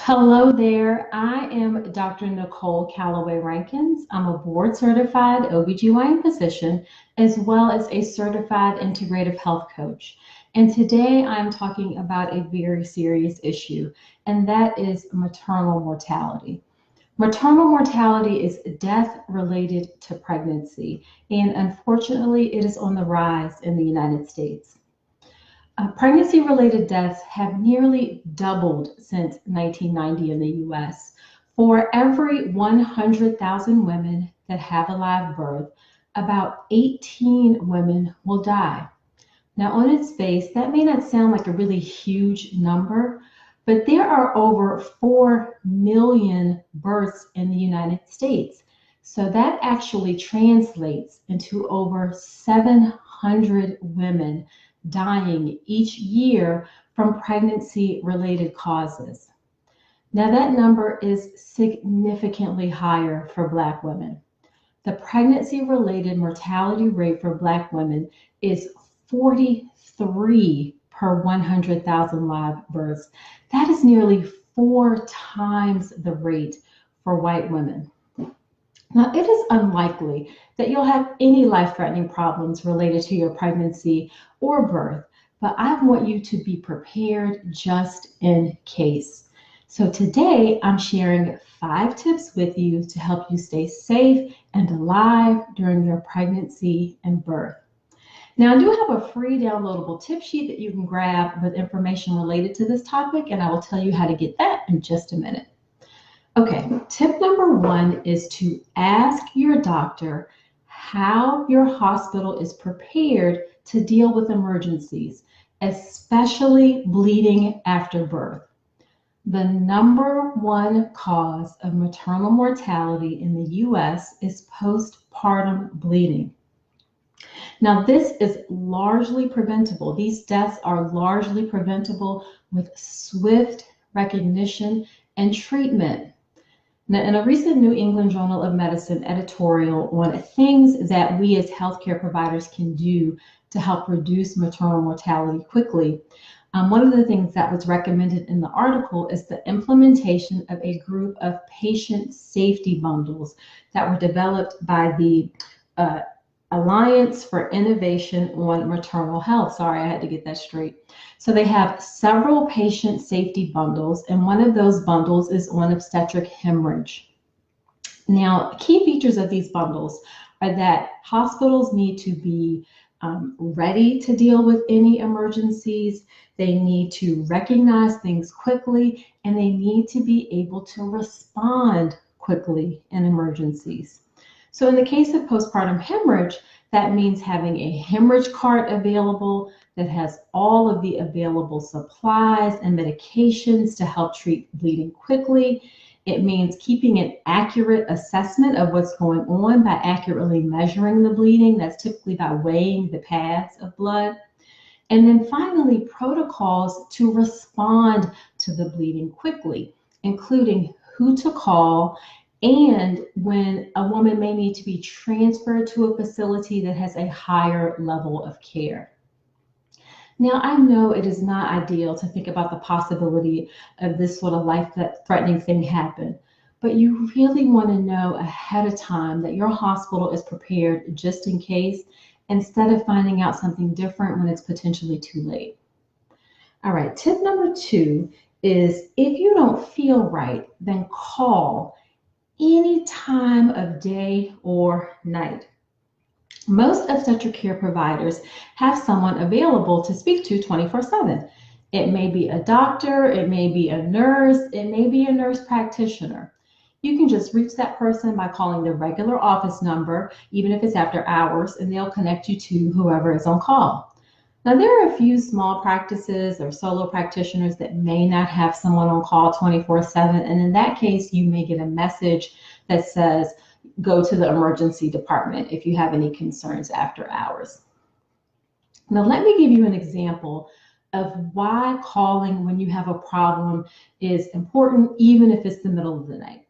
Hello there. I am Dr. Nicole Calloway Rankins. I'm a board certified OB GYN physician as well as a certified integrative health coach. And today I'm talking about a very serious issue, and that is maternal mortality. Maternal mortality is death related to pregnancy, and unfortunately, it is on the rise in the United States. Pregnancy-related deaths have nearly doubled since 1990 in the US. For every 100,000 women that have a live birth, about 18 women will die. Now, on its face, that may not sound like a really huge number, but there are over 4 million births in the United States. So that actually translates into over 700 women dying each year from pregnancy-related causes. Now, that number is significantly higher for Black women. The pregnancy-related mortality rate for Black women is 43 per 100,000 live births. That is nearly 4 times the rate for white women. Now, it is unlikely that you'll have any life-threatening problems related to your pregnancy or birth, but I want you to be prepared just in case. So today, I'm sharing 5 tips with you to help you stay safe and alive during your pregnancy and birth. Now, I do have a free downloadable tip sheet that you can grab with information related to this topic, and I will tell you how to get that in just a minute. Okay, tip number 1 is to ask your doctor how your hospital is prepared to deal with emergencies, especially bleeding after birth. The number 1 cause of maternal mortality in the US is postpartum bleeding. Now, this is largely preventable. These deaths are largely preventable with swift recognition and treatment. Now, in a recent New England Journal of Medicine editorial on things that we as healthcare providers can do to help reduce maternal mortality quickly, one of the things that was recommended in the article is the implementation of a group of patient safety bundles that were developed by the Alliance for Innovation on Maternal Health. Sorry, I had to get that straight. So they have several patient safety bundles, and one of those bundles is on obstetric hemorrhage. Now, key features of these bundles are that hospitals need to be ready to deal with any emergencies. They need to recognize things quickly, and they need to be able to respond quickly in emergencies. So in the case of postpartum hemorrhage, that means having a hemorrhage cart available that has all of the available supplies and medications to help treat bleeding quickly. It means keeping an accurate assessment of what's going on by accurately measuring the bleeding. That's typically by weighing the paths of blood. And then finally, protocols to respond to the bleeding quickly, including who to call and when a woman may need to be transferred to a facility that has a higher level of care. Now, I know it is not ideal to think about the possibility of this sort of life-threatening thing happen, but you really want to know ahead of time that your hospital is prepared just in case, instead of finding out something different when it's potentially too late. All right, tip number 2 is if you don't feel right, then call any time of day or night. Most obstetric care providers have someone available to speak to 24/7. It may be a doctor, it may be a nurse, it may be a nurse practitioner. You can just reach that person by calling the regular office number, even if it's after hours, and they'll connect you to whoever is on call. Now, there are a few small practices or solo practitioners that may not have someone on call 24/7, and in that case, you may get a message that says, go to the emergency department if you have any concerns after hours. Now, let me give you an example of why calling when you have a problem is important, even if it's the middle of the night.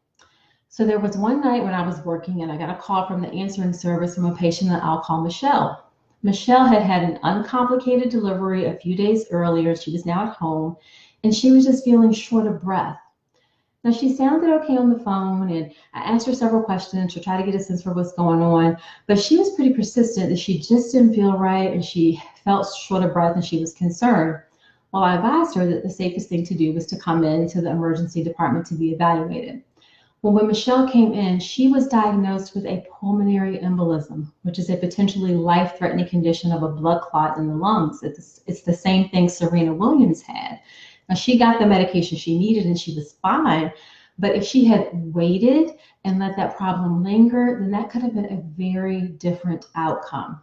So there was one night when I was working and I got a call from the answering service from a patient that I'll call Michelle. Michelle had had an uncomplicated delivery a few days earlier. She was now at home and she was just feeling short of breath. Now, she sounded okay on the phone, and I asked her several questions to try to get a sense for what's going on, but she was pretty persistent that she just didn't feel right, and she felt short of breath, and she was concerned. Well, I advised her that the safest thing to do was to come into the emergency department to be evaluated. Well, when Michelle came in, she was diagnosed with a pulmonary embolism, which is a potentially life-threatening condition of a blood clot in the lungs. It's the same thing Serena Williams had. Now, she got the medication she needed and she was fine, but if she had waited and let that problem linger, then that could have been a very different outcome.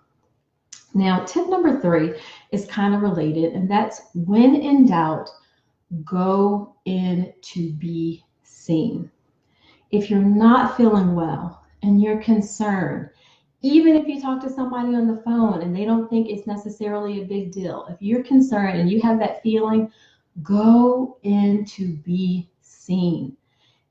Now, tip number 3 is kind of related, and that's when in doubt, go in to be seen. If you're not feeling well and you're concerned, even if you talk to somebody on the phone and they don't think it's necessarily a big deal, if you're concerned and you have that feeling, go in to be seen.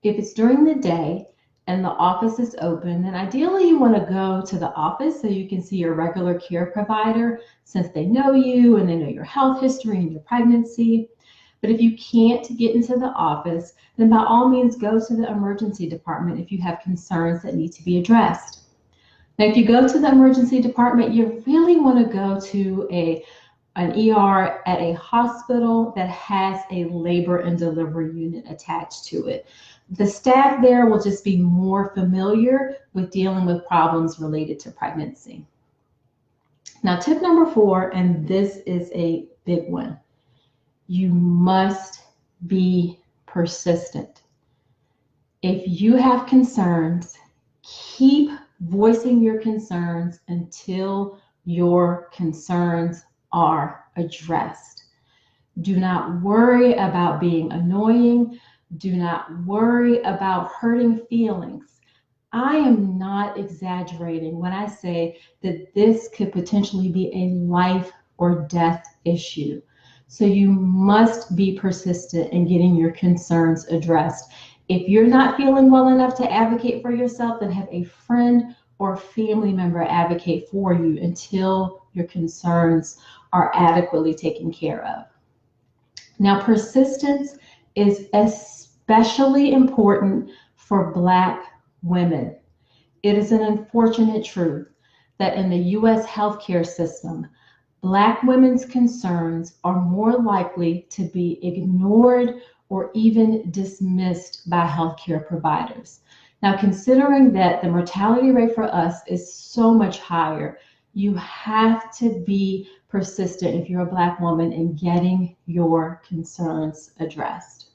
If it's during the day and the office is open, then ideally you want to go to the office so you can see your regular care provider, since they know you and they know your health history and your pregnancy. But if you can't get into the office, then by all means go to the emergency department if you have concerns that need to be addressed. Now, if you go to the emergency department, you really want to go to an ER at a hospital that has a labor and delivery unit attached to it. The staff there will just be more familiar with dealing with problems related to pregnancy. Now, tip number 4, and this is a big one. You must be persistent. If you have concerns, keep voicing your concerns until your concerns are addressed. Do not worry about being annoying. Do not worry about hurting feelings. I am not exaggerating when I say that this could potentially be a life or death issue. So you must be persistent in getting your concerns addressed. If you're not feeling well enough to advocate for yourself, then have a friend or family member advocate for you until your concerns are adequately taken care of. Now, persistence is especially important for Black women. It is an unfortunate truth that in the U.S. healthcare system, Black women's concerns are more likely to be ignored or even dismissed by healthcare providers. Now, considering that the mortality rate for us is so much higher, you have to be persistent if you're a Black woman in getting your concerns addressed.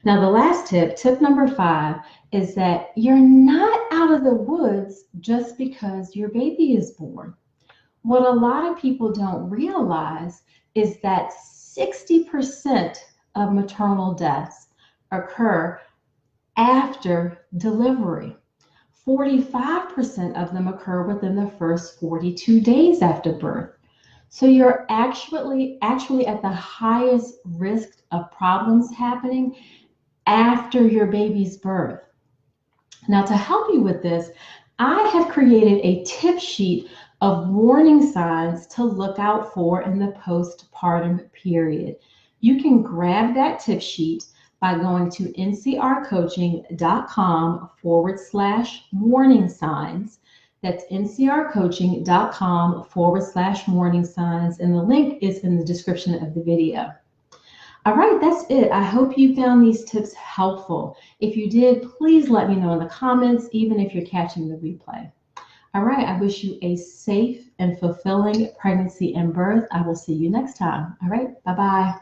Now, the last tip, tip number 5, is that you're not out of the woods just because your baby is born. What a lot of people don't realize is that 60% of maternal deaths occur after delivery. 45% of them occur within the first 42 days after birth. So you're actually at the highest risk of problems happening after your baby's birth. Now, to help you with this, I have created a tip sheet of warning signs to look out for in the postpartum period. You can grab that tip sheet by going to ncrcoaching.com/warning signs. That's ncrcoaching.com/warning signs, and the link is in the description of the video. All right, that's it. I hope you found these tips helpful. If you did, please let me know in the comments, even if you're catching the replay. All right, I wish you a safe and fulfilling pregnancy and birth. I will see you next time. All right, bye-bye.